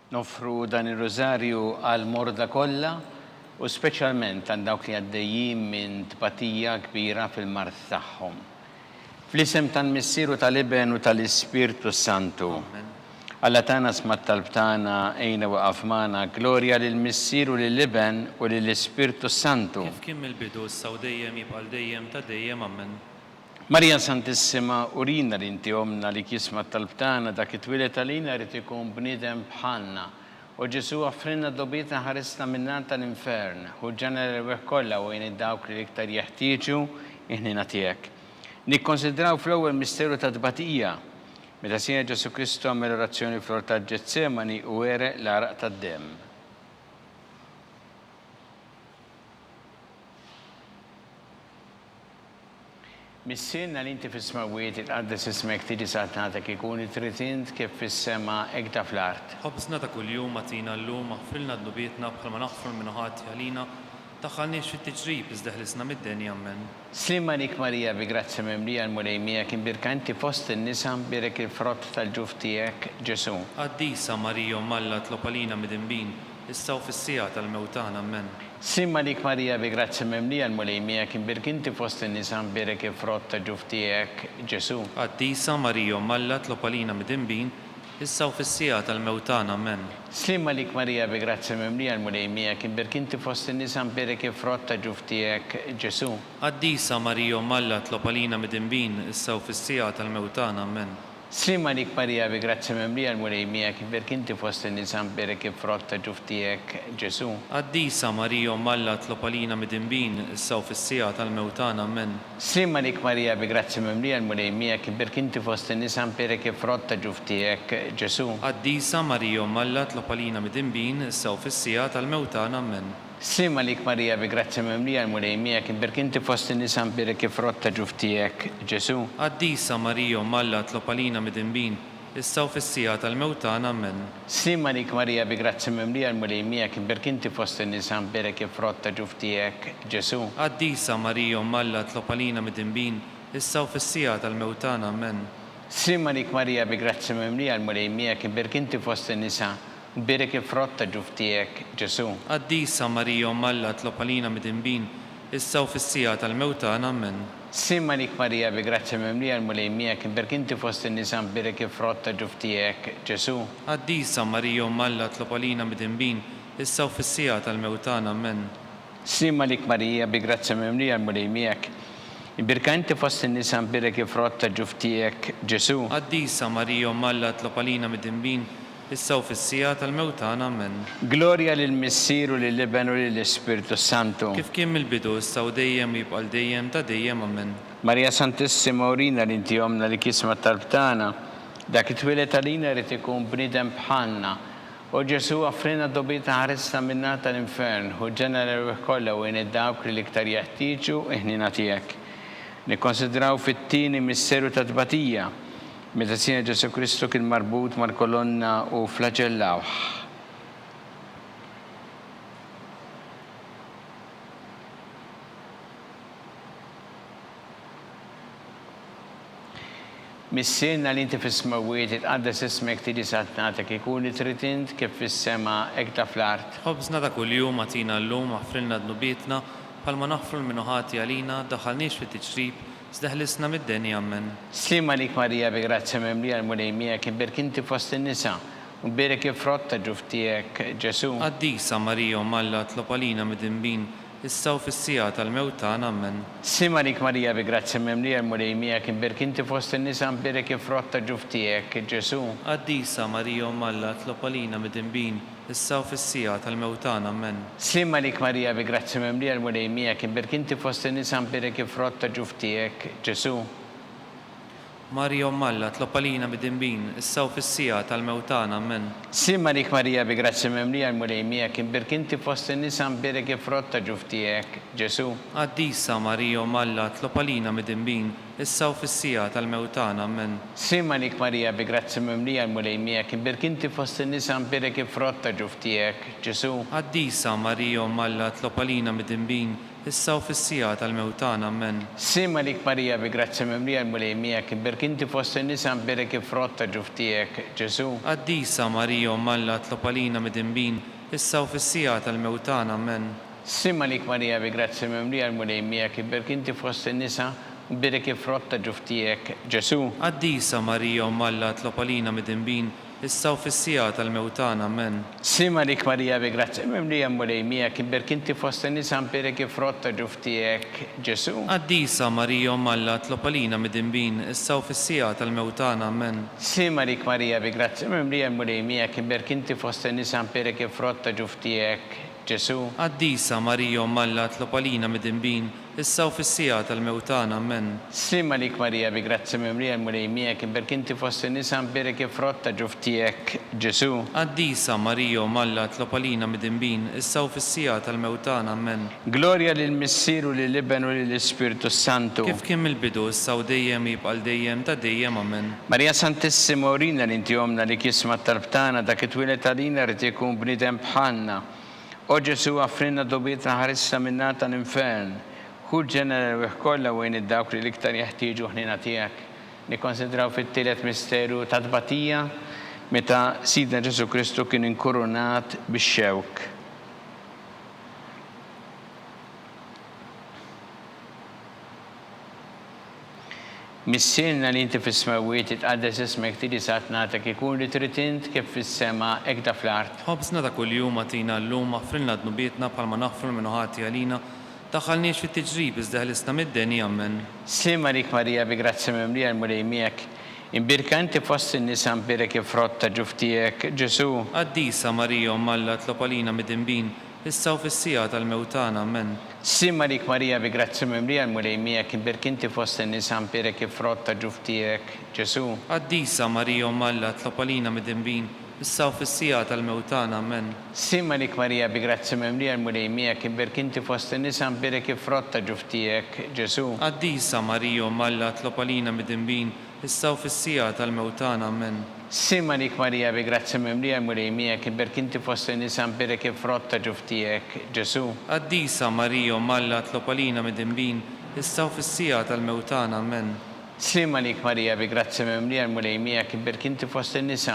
Nofru dan ir-rożarju għal morda kollha u speċjalment għal dawk li għaddejjin minn tbatija kbira fil-mart tagħhom. Fl-isem tal-Missieru tal-Iben u tal-Ispirtu Santu. Alla tagħna smat talbtana ejna waqaf magħna, glorja lill-Missieru lill-Iben u lill-Ispirtu Santu. Kif kien mill-bidu issa u dejjem jibqa' dejjem ta' dejjem ammen. Marja Santissima, urina li inti omna li kisma talbtana dak it-twilet għalina rrid ikun bniedem bħalna. U Ġesu offrinna dobietna ħarisna minnan tal-infern, u ġenera l-weħ kollha u jien dawk li iktar jeħtieġu iħnina tiegħek. Nikkonsidraw fl-ewwel misteru ta' tbatija, meta Sija Ġesu Kristu għamel orazzjoni fl-ort ta' Ġetsemani u wereq l-araq tad-demm. Missinna li inti fis-smawiet itqaddes ismek tiġi satnatek ikun it-tritint kif fis-sema hekk ta' fl-art. Ħobsna ta' kuljum matina llum aħfrilna d-dubietna bħalma naħfru minn ħati għalina daħħalniex fit-tiġrib iżdeħlisna mid-denja ammen. Slimmanik Marija bi grazzi memlija l-mulejmija kien birkanti fost in-nisa birek il-frott tal-ġuf tiegħek Ġesu. Qaddisa Marija Malla tlopalina mid-imbin, issa u fis-sija tal-mewtana ammen. Slimmanik Marija bi grazzi memlija l-mulejmija kien birkanti fost in-nisa birek il-frott tal-ġuf tiegħek Ġesu. Qaddisa Marija Malla tlopalina mid-imbin, issa u fis-sija tal-mewtana ammen. Slimmanik Marija bi grazzi memlija l-mulejmija kien birkanti fost in-nisa birek il-frott tal-ġuf tiegħek Ġesu. Qaddisa Marija Malla tlopalina mid-imbin, issa u fis-sija tal-mewtana ammen. Slimmanik Marija bi grazzi memlija l-mulejmija kien birkanti fost in-nisa birek il-frott tal-ġuf tiegħek Ġesu. Qaddisa Marija Malla tlopalina mid-imbin, issa u fis-sija tal-mewtana ammen. Slimmanik Marija bi grazzi memlija l-mulejmija kien birkanti fost in-nisa birek il-frott tal-ġuf tiegħek Ġesu. Qaddisa Marija Malla tlopalina mid-imbin, issa u fis-sija tal-mewtana ammen. Slimmanik Marija bi grazzi memlija l-mulejmija kien birkanti fost in-nisa birek il-frott tal-ġuf tiegħek Ġesu. Qaddisa Marija Malla tlopalina mid-imbin, issa u fis-sija tal-mewtana ammen. Slimmanik Marija bi grazzi memlija l-mulejmija kien birkanti fost in-nisa birek il-frott tal-ġuf tiegħek Ġesu. Qaddisa Marija Malla tlopalina mid-imbin, issa u fis-sija tal-mewtana ammen. Slimmanik Marija bi grazzi memlija l-mulejmija kien birkanti fost in-nisa birek il-frott tal-ġuf tiegħek Ġesu. Qaddisa Marija Malla tlopalina mid-imbin, issa u fis-sija tal-mewtana ammen. Slimmanik Marija bi grazzi memlija l-mulejmija kien birkanti fost in-nisa birek il-frott tal-ġuf tiegħek Ġesu. Qaddisa Marija Malla tlopalina mid-imbin, issa u fis-sija tal-mewtana ammen. Slimmanik Marija bi grazzi memlija l-mulejmija kien birkanti fost in-nisa birek il-frott tal-ġuf tiegħek Ġesu. Qaddisa Marija Malla tlopalina mid-imbin, issa u fis-sija tal-mewtana ammen. Glorja lill-Missieru lill-Iben u lill-Ispirtu Santu. Kif kien mill-bidu issa u dejjem jibqa' dejjem ta' dejjem ammen. Marija Santissima urina li inti omna li kisma talbtana, dak it-twilet għalina rrid ikun bniedem bħalna. U Ġesu offrina dobietna ħarisna minna tal-infern, u ġenera l-weħ kollha u jien dawk li iktar jeħtieġu iħnina tiegħek. Nikkonsidraw fit-tieni misteru ta' tbatija, meta Sija Ġesu Kristu kien marbut mal-kolonna u flagellawh. Missienna li inti fis-smawiet itqaddes ismek tiġi satnatek ikun it-tritint kif fis-sema hekk ta' fl-art. Ħobsna ta' kuljum matina llum aħfrilna d-dubietna bħalma naħfru minn ħati għalina daħħalniex fit-tiġrib iżdeħlisna mid-denja ammen. Slimmanik Marija bi grazzi memlija l-mulejmija kien birkanti fost in-nisa u birek il-frott tal-ġuf tiegħek Ġesu. Qaddisa Marija Malla tlopalina mid-imbin, issa u fis-sija tal-mewtana ammen. Slimmanik Marija bi grazzi memlija l-mulejmija kien birkanti fost in-nisa birek il-frott tal-ġuf tiegħek Ġesu. Qaddisa Marija Malla tlopalina mid-imbin, issa u fis-sija tal-mewtana ammen. Slimmanik Marija bi grazzi memlija l-mulejmija kien birkanti fost in-nisa birek il-frott tal-ġuf tiegħek Ġesu. Marija Malla tlopalina mid-imbin, issa u fis-sija tal-mewtana ammen. Slimmanik Marija bi grazzi memlija l-mulejmija kien birkanti fost in-nisa birek il-frott tal-ġuf tiegħek Ġesu. Qaddisa Marija Malla tlopalina mid-imbin, issa u fis-sija tal-mewtana ammen. Slimmanik Marija bi grazzi memlija l-mulejmija kien birkanti fost in-nisa birek il-frott tal-ġuf tiegħek Ġesu. Qaddisa Marija Malla tlopalina mid-imbin, issa u fis-sija tal-mewtana ammen. Slimmanik Marija bi grazzi memlija l-mulejmija kien birkanti fost in-nisa birek il-frott tal-ġuf tiegħek Ġesu. Qaddisa Marija Malla tlopalina mid-imbin, issa u fis-sija tal-mewtana ammen. Simma lik Marija bi grazzi mimlija l-mulej miegħek, iberk inti fost in-nisa u birek il-frott ta' ġuftijek, Ġesu. Qaddisa Marija Umm Alla tlob għalina midinbin, issa u fis-sija tal-mewtana, amen. Simma lik Marija bi grazzi mimlija l-mulej miegħek, iberk inti fost in-nisa u birek il-frott ta' ġuftijek, Ġesu. Qaddisa Marija Umm Alla tlob għalina midinbin, issa u fis-sija tal-mewtana, amen. Simma lik Marija bi grazzi mimlija l-mulej miegħek, iberk inti fost in-nisa u birek il-frott ta' ġuftijek, Ġesu. Qaddisa Marija Umm Alla tlob għalina midinbin, issa u fis-sija tal-mewtana, amen. Simma lik Marija bi grazzi mimlija l-mulej miegħek, iberk inti fost in-nisa u birek il-frott ta' ġuftijek, Ġesu. Qaddisa Marija Umm Alla tlob għalina midinbin, issa u fis-sija tal-mewtana, amen. Gloria lill-Missier u lill-Iben u lill-Ispiritu Santu. Kif kien mill-bidu issa u dejjem jibqal dejjem ta' dejjem, amen. Marija Santissima urina li inti omna li kisma tarbtana dak it-twilet għalina rrid ikun bniedem bħalna. O Ġesu għafrinna dobietna ħarissa minna tal-infern. Hu ġenera kollha wejn id-dawk li l-iktar jeħtieġu ħnina tiegħek. Nikkonsidraw fit-tielet misteru ta' tbatija meta Sidna Ġesu Kristu kien inkurunat bix-xewk. Missierna li inti fis-smawiet itqaddes ismek tili saat nagħtek ikun li trid int kif fis-sema hekk da fl-art. Ħobsna ta' kuljum għatina llum aħfrilna dnubietna bħalma naħfru minn ħati għalina, daħħalniex fit-tiġrib iżda ħlisna mid-deni, amen. Simma lik Marija bi grazzi mimlija l-mulej miegħek, imbirka inti fost in-nisa mbirek il-frott ta' ġuftijek, Ġesu. Qaddisa Marija Umm Alla tlob għalina midinbin, issa u fis-sija tal-mewtana, amen. Simma lik Marija bi grazzi mimlija l-mulej miegħek, imbirk inti fost in-nisa mbirek il-frott ta' ġuftijek, Ġesu. Qaddisa Marija Umm Alla tlob għalina midinbin, issa u fis-sija tal-mewtana, amen. Simma lik Marija bi grazzi mimlija l-mulej miegħek, imbirk inti fost in-nisa mbirek il-frott ta' ġuftijek, Ġesu. Qaddisa Marija Umm Alla tlob għalina midinbin, issa u fis-sija tal-mewtana, amen. Simma lik Marija bi grazzi mimlija l-mulej miegħek, imbirk inti fost in-nisa mbirek il-frott ta' ġuftijek, Ġesu. Qaddisa Marija Umm Alla tlob għalina midinbin, issa u fis-sija tal-mewtana, amen. Simma lik Marija bi grazzi mimlija l-mulej miegħek, imbirk inti fost in-nisa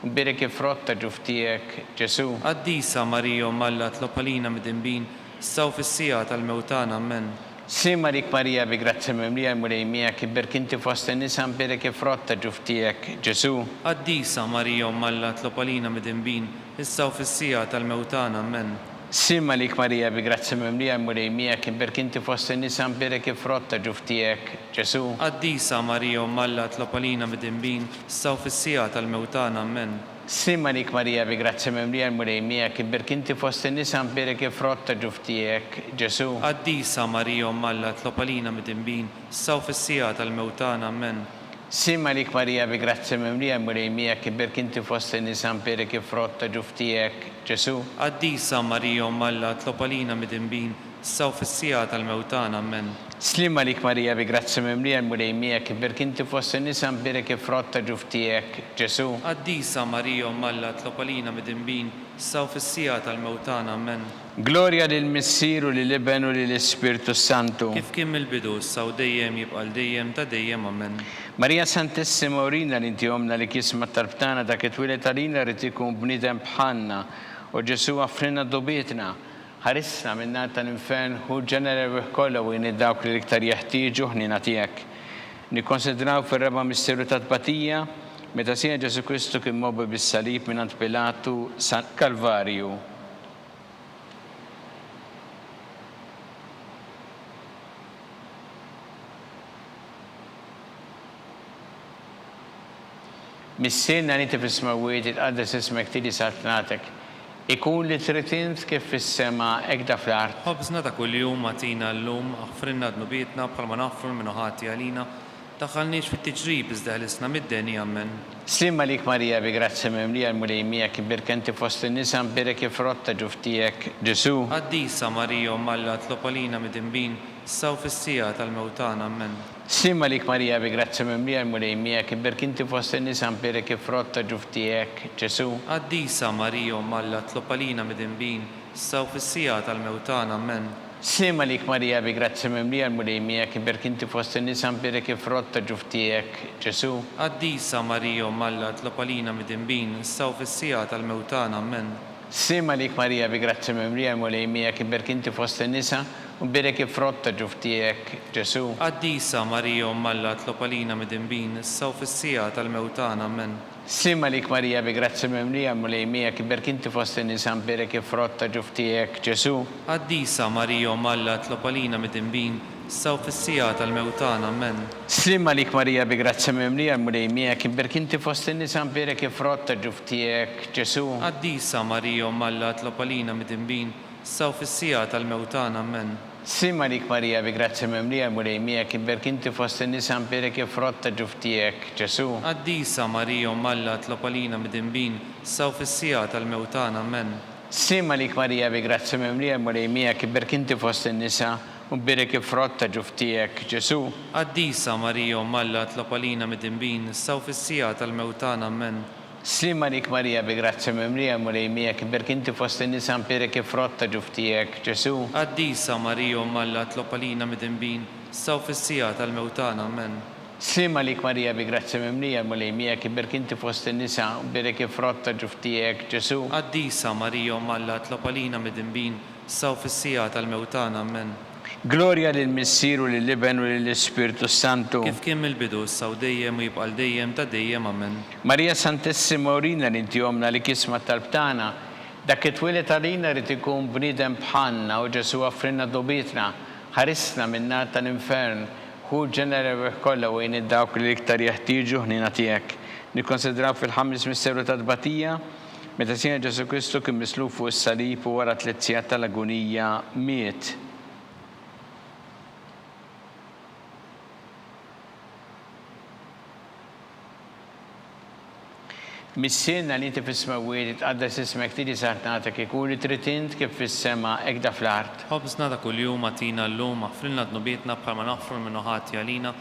mbirek il-frott ta' ġuftijek, Ġesu. Qaddisa Marija Umm Alla tlob għalina midinbin, issa u fis-sija tal-mewtana, amen. Simma lik Marija bi grazzi mimlija l-mulej miegħek, imbirk inti fost in-nisa mbirek il-frott ta' ġuftijek, Ġesu. Qaddisa Marija Umm Alla tlob għalina midinbin, issa u fis-sija tal-mewtana, amen. Simma lik Marija bi grazzi mimlija l-mulej miegħek, imbirk inti fost in-nisa mbirek il-frott ta' ġuftijek, Ġesu. Qaddisa Marija Umm Alla tlob għalina midinbin, issa u fis-sija tal-mewtana, amen. Simma lik Marija bi grazzi mimlija l-mulej miegħek, imbirk inti fost in-nisa mbirek il-frott ta' ġuftijek, Ġesu. Qaddisa Marija Umm Alla tlob għalina midinbin, issa u fis-sija tal-mewtana, amen. Simma lik Marija bi grazzi mimlija l-mulej miegħek, imbirk inti fost in-nisa mbirek il-frott ta' ġuftijek, Ġesu. Qaddisa Marija Umm Alla tlob għalina midinbin, issa u fis-sija tal-mewtana, amen. Slimma lik Marija bi grazzi mimlija l-mulej miegħek, imbirk inti fost in-nisa mbirek il-frott ta' ġuftijek, Ġesu. Qaddisa Marija Umm Alla tlob għalina midinbin, issa u fis-sija tal-mewtana, amen. Gloria lill-Missier u lill-Iben u lill-Ispiritu Santu. Kif kien mill-bidu issa u dejjem jibqal dejjem ta' dejjem, amen. Marija Santissima urina li inti omna li kisma tarbtana dak it-twilet għalina rrid ikun bniedem bħalna, u Ġesu għafrinna dobietna. Ħarissa minna tal-infern hu ġenera kollha wejn id-dawk li l-iktar jeħtieġu ħnina tiegħek. Nikkonsidraw fir-raba' misteru ta' tbatija meta Sidna Ġesu Kristu kien mobbi bis-salib mingħand Pilatu sa Kalvarju. Missierna li inti fis-smawiet itqaddes ismek tili saat nagħtek. Ikun li trid int kif fis-sema hekk da fl-art. Ħobsna ta' kuljum għatina llum aħfrilna dnubietna bħalma naħfru minn ħati għalina, daħħalniex fit-tiġrib iżda ħlisna mid-deni, amen. Slimma lik Marija bi grazzi mimlija l-mulej miegħek, imbirk inti fost in-nisa mbirek il-frott ta' ġuftijek, Ġesu. Qaddisa Marija Umm Alla tlob għalina midinbin, issa u fis-sija tal-mewtana, amen. Simma lik Marija bi grazzi mimlija l-mulej miegħek, imbirk inti fost in-nisa mbirek il-frott ta' ġuftijek, Ġesu. Qaddisa Marija Umm Alla tlob għalina midinbin, issa u fis-sija tal-mewtana, amen. Simma lik Marija bi grazzi mimlija l-mulej miegħek, imbirk inti fost in-nisa mbirek il-frott ta' ġuftijek, Ġesu. Qaddisa Marija Umm Alla tlob għalina midinbin, issa u fis-sija tal-mewtana, amen. Sima lik Marija bi grazzi mimlija mulejmija kiberk inti fost in-nisa u berek frott ġuftijek Ġesu. Qaddisa Marija Alla tlopalina mid-dinbin, issa u fis-sija tal-mewtana amen. Sima lik Marija bi grazzi mimlija mulejmija kiberk inti fost in-nisa u berek frott ġuftijek Ġesu. Qaddisa Marija Alla tlopalina mid-dinbin, issa u fis-sija tal-mewtana amen. Sima lik Marija bi grazzi mimlija mulejmija kiberk inti fost in-nisa u berek frott ġuftijek Ġesu. Qaddisa Marija Alla tlopalina mid-dinbin, issa u fis-sija tal-mewtana amen. Sima lik Marija bi grazzi mimlija mulejmija kiberk inti fost in-nisa u berek frott ġuftijek Ġesu. Qaddisa Marija Alla tlopalina mid-dinbin, issa u fis-sija tal-mewtana amen. Sima lik Marija bi grazzi mimlija mulejmija kiberk inti fost in-nisa u berek frott ġuftijek Ġesu. Qaddisa Marija Alla tlopalina mid-dinbin, issa u fis-sija tal-mewtana amen. Sima lik Marija bi grazzi mimlija mulejmija kiberk inti fost in-nisa u berek frott ġuftijek Ġesu. Qaddisa Marija Alla tlopalina mid-dinbin, issa u fis-sija tal-mewtana amen. Sima lik Marija bi grazzi mimlija mulejmija kiberk inti fost in-nisa u berek frott ġuftijek Ġesu. Qaddisa Marija Alla tlopalina mid-dinbin, issa u fis-sija tal-mewtana amen. Gloria lill-Missieru lill-Iben u lill-Ispiritu Santu. Kif kien mill-bidu issa u dejjem u jibqa' dejjem ta' dejjem amen. Marija Santissima urina li inti jomna li kisma talbtana, dak it-twilet għalina rrid ikun bniedem bħalna u Ġesu offrinna dobitna, ħarisna min-nar tal-infern, hu ġenera kollha u jien id-dawk li iktar jeħtieġu ħnina tiegħek. Nikkonsidraw fil-ħames misteru ta' tbatija, meta Sina Ġesu Kristu kien misluf fuq is-salib u wara 3 sigħat tal-agonija miet. Missienna li inti fis-smawiet tqaddes ismek tiġi saħtnatek ikun li trid int kif fis-sema hekk da fl-art. Ħobżna ta' kuljum atina llum aħfrilna dnubietna bħalma naħfru minn ħati għalina,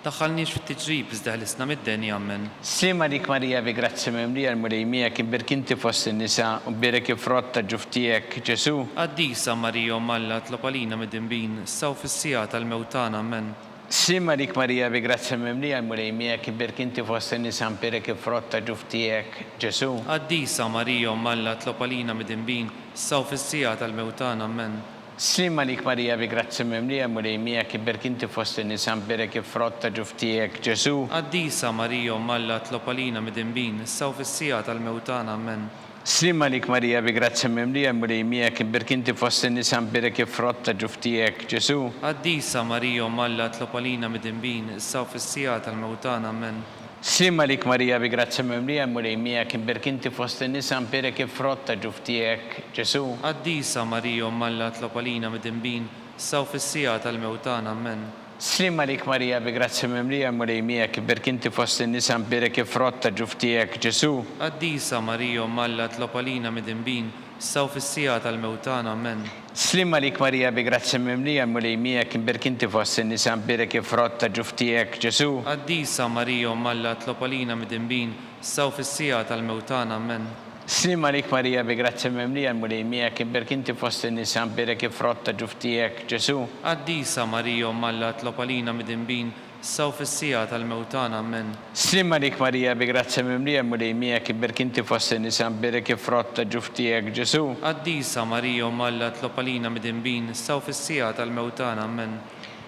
daħħalniex fit-tiġrib iżda ħlisna mid-denja amen. Sima dik Marija bi grazzi mimlija l-mulejmija kiberk inti fost in-nisa u berek frott ġuftijek Ġesu. Qaddisa Marija Alla tlopalina mid-dinbin, issa u fis-sija tal-mewtana amen. Sima dik Marija bi grazzi mimlija l-mulejmija kiberk inti fost in-nisa u berek frott ġuftijek Ġesu. Qaddisa Marija Alla tlopalina mid-dinbin, issa u fis-sija tal-mewtana amen. Sima lik Marija bi grazzi mimlija mulejmija kiberk inti fost in-nisa u berek frott ġuftijek Ġesu. Qaddisa Marija Alla tlopalina mid-dinbin, issa u fis-sija tal-mewtana amen. Sima lik Marija bi grazzi mimlija mulejmija kiberk inti fost in-nisa u berek frott ġuftijek Ġesu. Qaddisa Marija Alla tlopalina mid-dinbin, issa u fis-sija tal-mewtana amen. Sima lik Marija bi grazzi mimlija mulejmija kiberk inti fost in-nisa u berek frott ġuftijek Ġesu. Qaddisa Marija Alla tlopalina mid-dinbin, issa u fis-sija tal-mewtana amen. Sima lik Marija bi grazzi mimlija mulejmija kiberk inti fost in-nisa u berek frott ġuftijek Ġesu. Qaddisa Marija Alla tlopalina mid-dinbin, issa u fis-sija tal-mewtana amen. Sima lik Marija bi grazzi mimlija mulejmija kiberk inti fost in-nisa u berek frott ġuftijek Ġesu. Qaddisa Marija Alla tlopalina mid-dinbin, issa u fis-sija tal-mewtana amen. Sima lik Marija bi grazzi mimlija mulejmija kiberk inti fost in-nisa u berek frott ġuftijek Ġesu. Qaddisa Marija Alla tlopalina mid-dinbin, issa u fis-sija tal-mewtana amen. Sima lik Marija bi grazzi mimlija mulejmija kiberk inti fost in-nisa u berek frott ġuftijek Ġesu. Qaddisa Marija Alla tlopalina mid-dinbin, issa u fis-sija tal-mewtana amen.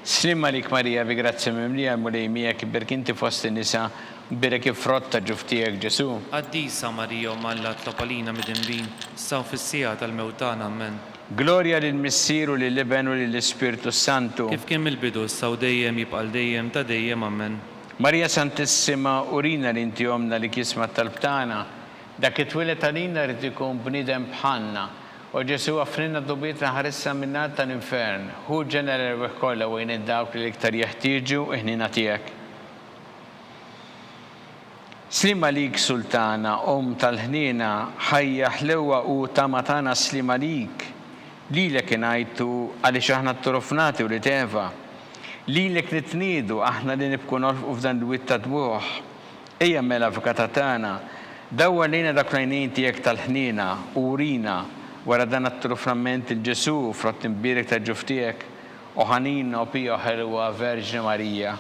Sima lik Marija bi grazzi mimlija mulejmija kiberk inti fost in-nisa u berek frott ġuftijek Ġesu. Qaddisa Marija Alla tlopalina mid-dinbin, issa u fis-sija tal-mewtana amen. Gloria lill-Missieru lill-Iben u lill-Ispiritu Santu. Kif kien mill-bidu issa u dejjem jibqa' dejjem ta' dejjem amen. Marija Santissima urina li inti jomna li kisma talbtana, dak it-twilet għalina rrid ikun bniedem bħalna u Ġesu offrinna dobitna ħarissa min-nar tal-infern, hu ġenera kollha u jien id-dawk li iktar jeħtieġu ħnina tiegħek. Slima lik Sultana, tal-ħnina, ħajja ħlewa u tamatana slima lik. Lilek ingħidu għaliex aħna t-torofnati u li teva. Lilek li tniedu aħna li nibku norfqu f'dan l-witt ta' dbuħ. Ejja mela avukata tagħna, dawwar lejna dak l-għajnejn tiegħek tal-ħnina u urina wara dan it-torofnament il-Ġesu frott imbierek ta' ġuftijek u ħanina u pija ħelwa Verġi Marija.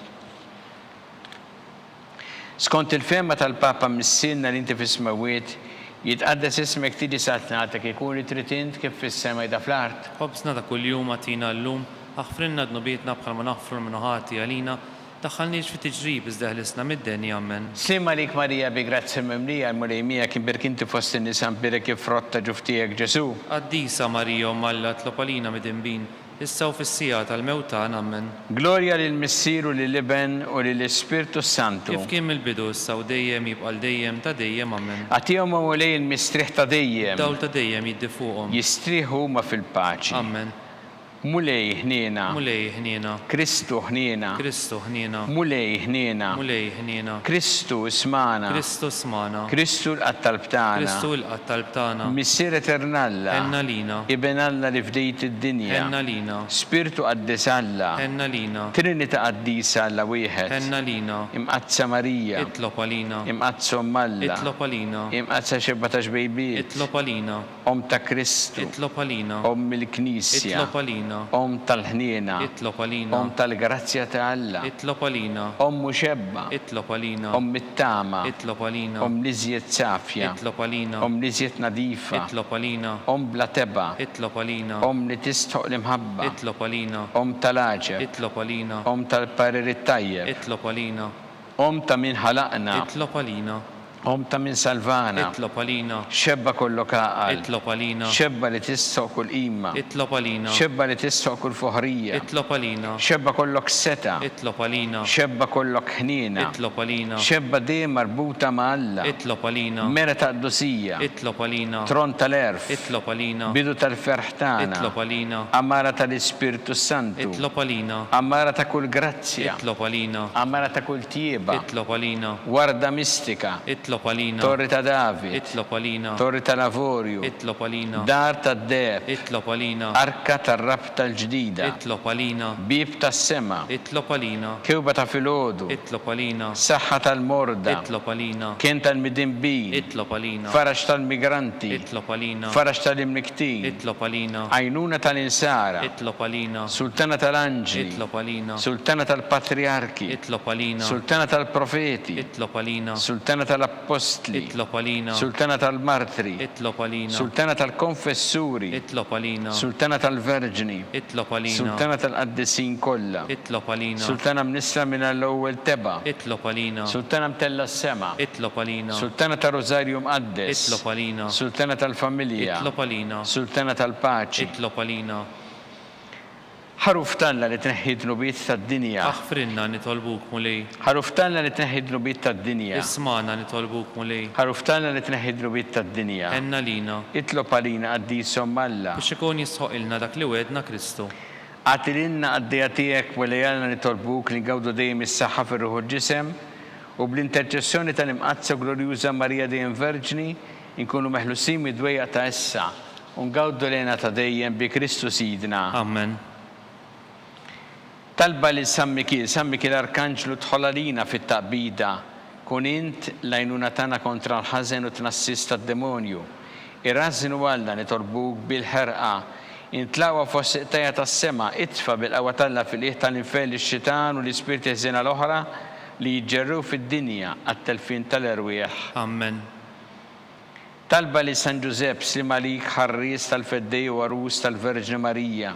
Skont il-fema tal-Papa missienna li inti fis-smawiet Jitqaddes ismek tiġi satnatek ikun trid int kif fis-sema jda fl-art. خبزنا تا كل يوم أعطينا اللوم أغفرنا ذنوبيتنا بحال ما نغفر من هاتي علينا دخلنيش في تجريب ازده لسنا مدني أمن Sima lik Marija bi grazzi mimlija l-mulejmija kien berkinti fost in-nisan birek kif frotta ġuftijek Ġesu. قديسة ماريا أم الله اطلب علينا مدنبين issa u fis-sija tal-mewta nammen. Glorja lil Missieru lil Iben u lil Ispirtu Santu. Kif kien mill-bidu issa u dejjem jibqa' dejjem ta' dejjem ammen. Għatihom mawlej il-mistriħ ta' dejjem. Dawl ta' dejjem jiddi fuqhom. Jistriħu ma fil-paċi. Ammen. Mulej ħniena. Mulej ħniena. Kristu ħniena. Kristu ħniena. Mulej ħniena. Mulej ħniena. Kristu ismana. Kristu smana. Kristu l-qattalb tagħna. Kristu l-qattalb tagħna. Missier eternalla. Enna lina. Iben Alla li fdejt id-dinja. Enna lina. Spiritu qaddis Alla. Enna lina. Trinita qaddisa Alla wieħed. Enna lina. Imqazza Marija. Itlob għalina. Imqazza Alla. Itlob għalina. Imqazza xebba ta' xbejbiet. Itlob għalina. Om ta' Kristu. Itlob għalina. Om il-Knisja. Itlob għalina. Om tal-ħniena. Itlob għalina. Om tal-grazzja ta' Alla. Itlob għalina. Om muxebba. Itlob għalina. Om mit-tama. Itlob għalina. Om liżjed safja. Itlob għalina. Om liżjed nadifa. Itlob għalina. Om bla teba. Itlob għalina. Om li tistħuq l-imħabba. Itlob għalina. Om tal-aġeb. Itlob għalina. Om tal-parir it-tajjeb. Itlob għalina. Om ta' min ħalaqna. Itlob għalina. Om ta' min salvana. Itlob għalina. Xebba kollok għaqal. Itlob għalina. Xebba li tistħuq kull imma. Itlob għalina. Xebba li tistħuq kull fuħrija. Itlob għalina. Xebba kollok seta. Itlob għalina. Xebba kollok ħnina. Itlob għalina. Xebba dejjem marbuta ma' Alla. Itlob għalina. Mera ta' qdusija. Itlob għalina. Tron tal-erf. Itlob għalina. Bidu tal-ferħ tagħna. Itlob għalina. Amara tal-Ispirtu Santu. Itlob għalina. Amara ta' kull grazzja. Itlob għalina. Amara ta' kull tieba. Itlob għalina. Warda mistika. Itlob għalina. Torri ta' David. Itlob għalina. Torri ta' Lavorju. Itlob għalina. Dar ta' Deb. Itlob għalina. Arka tar-rab tal-ġdida. Itlob għalina. Bib tas-sema. Itlob għalina. Kewba ta' filgħodu. Itlob għalina. Saħħa tal-morda. Itlob għalina. Kien tal-midinbin. Itlob għalina. Farax tal-migranti. Itlob għalina. Farax tal-imniktin. Itlob għalina. Għajnuna tal-insara. Itlob għalina. Sultana tal-anġli. Itlob għalina. Sultana tal-patriarki. Itlob għalina. Sultana tal-profeti. Itlob għalina. Sultana tal-apostli. Itlob għalina. Sultana tal-martri. Itlob għalina. Sultana tal-konfessuri. Itlob għalina. Sultana tal-verġni. Itlob għalina. Sultana tal-qaddisin kollha. Itlob għalina. Sultana mnisla minn l-ewwel teba. Itlob għalina. Sultana mtella s-sema. Itlob għalina. Sultana tal-Rożarju mqaddes. Itlob għalina. Sultana tal-familja. Itlob għalina. Sultana tal-paċi. Itlob għalina. Ħaruf talla li tneħħid nubiet tad-dinja. Aħfrinna nitolbuk mulej. Ħaruf talla li tneħħid nubiet tad-dinja. Ismana nitolbuk mulej. Ħaruf talla li tneħħid nubiet tad-dinja. Enna lina. Itlob għalina qaddisom Alla. Biex ikun jisħoq ilna dak li wedna Kristu. Għatilinna għaddija tiegħek u lejjalna nitolbuk li ngawdu dejjem is-saħħa fir-ruħu ġisem u bl-interċessjoni tal-imqazza glorjuża Marija dejjem Verġni inkunu meħlusin mid-dwejja ta' issa u ngawdu lejna ta' dejjem bi Kristu Sidna. Amen. Talba li San Mikil Arkanġlu tħollalina fit-taqbida, kun int lajnuna tana kontra l-ħażen u tnassis tad-demonju. Irrażinu Alla nitolbuk bil-ħerqa, intlawa fost iqtajja tas-sema, itfa bil-qawwa Alla fil-qiegħ tal-infel ix-xitan u l-ispirti ħżiena l-oħra li jġerru fid-dinja għat-telfin tal-erwieħ. Amen. Talba li San Ġusepp Slimalik ħarries tal-feddej u għarus tal-Verġni Marija.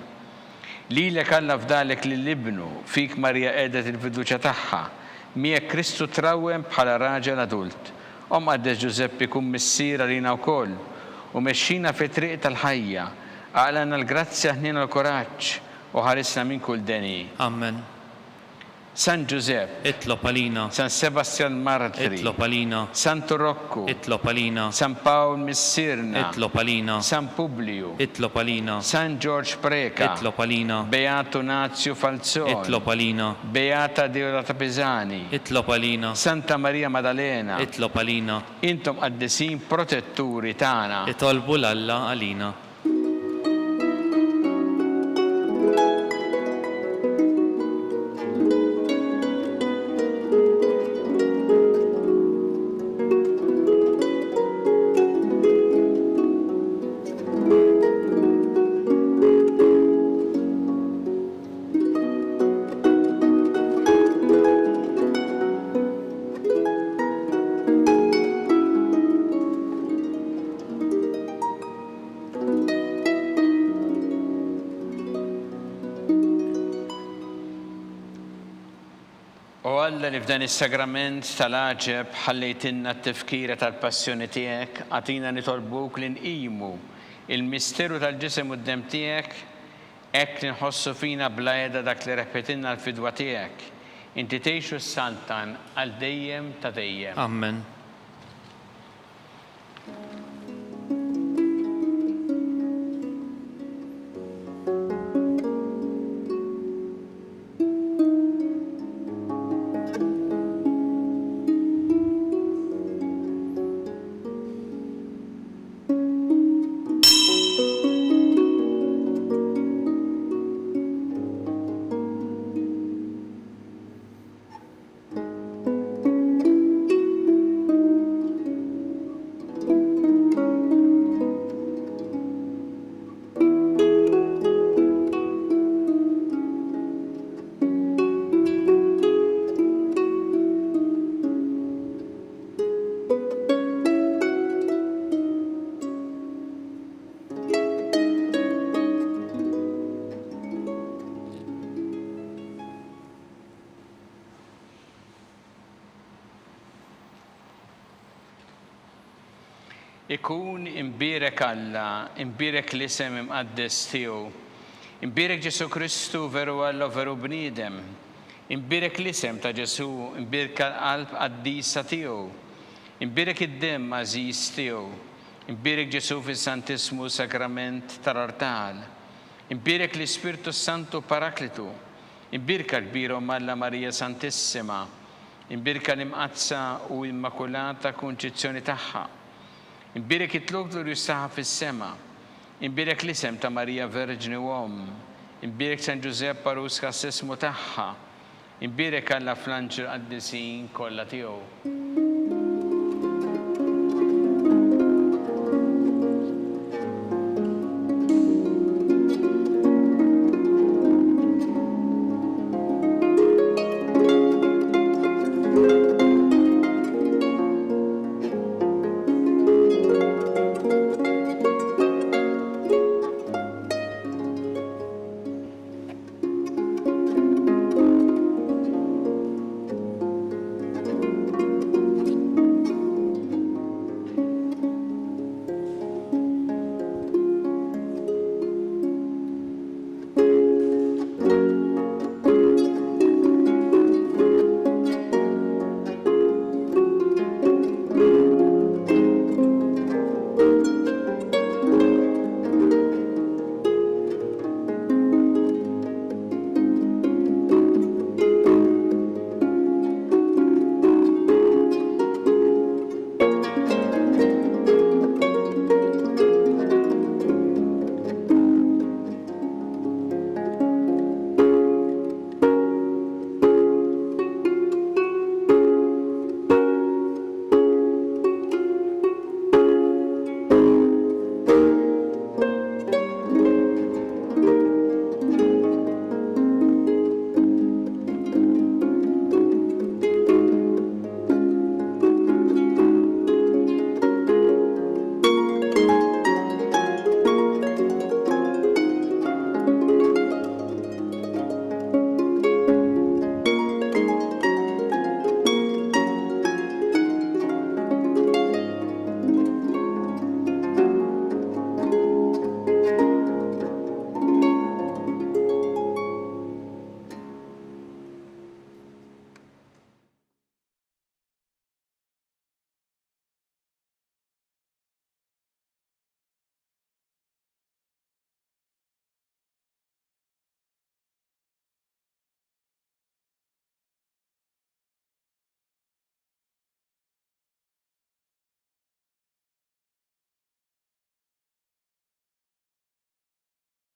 Lilek Alla fdalek lill-ibnu, fik Marija qiegħdet il-fiduċja tagħha, miegħek Kristu trawwem bħala raġel adult. Qaddes Ġusepp ikun missier għalina wkoll u mexxina fi triq tal-ħajja, għalana l-grazzja ħnina l-kuraġġ u ħarisna minn kull deni. Amen. San Ġusepp, Itlob għalina. San Sebastian Martri, Itlob għalina. San Turokku, Itlob għalina. San Pawl Missirna, Itlob għalina. San Publiu, Itlob għalina. San George Preka, Itlob għalina. Beato Nazio Falzone, Itlob għalina. Beata Deodata Pisani, Itlob għalina. Santa Maria Maddalena, Itlob għalina. intom qaddisin protetturi tagħna. Itolbu l-Alla għalina. Alla li f'dan is-sagrament tal-aġeb ħallejtinna t-tifkira tal-passjoni tiegħek, għatina nitolbuk li nqimu il-misteru tal-ġisem u d-dem tiegħek, hekk li nħossu fina bla qiegħda dak li repetinna l-fidwa tiegħek. Inti tgħixu s-Santan għal dejjem ta' dejjem. Amen. Ikun imbirek Alla, imbirek l-isem imqaddes tiegħu, imbirek Ġesu Kristu veru Alla veru bniedem, imbirek l-isem ta' Ġesu, imbirek l-qalb qaddisa tiegħu, imbirek id-dem għażiż tiegħu, imbirek Ġesu fis-Santismu Sakrament tal-Artal, imbirek l-Ispirtu Santu Paraklitu, imbirka kbira Alla Marija Santissima, imbirka l-imqazza u immakulata kunċizzjoni tagħha. Imbirek it-tlok glorjus taħħa fis-sema, imbirek l-isem ta' Marija Verġni Om, imbirek San Giuseppe Parus ħassismu tagħha, imbirek Alla fl-anġel qaddisin kollha tiegħu.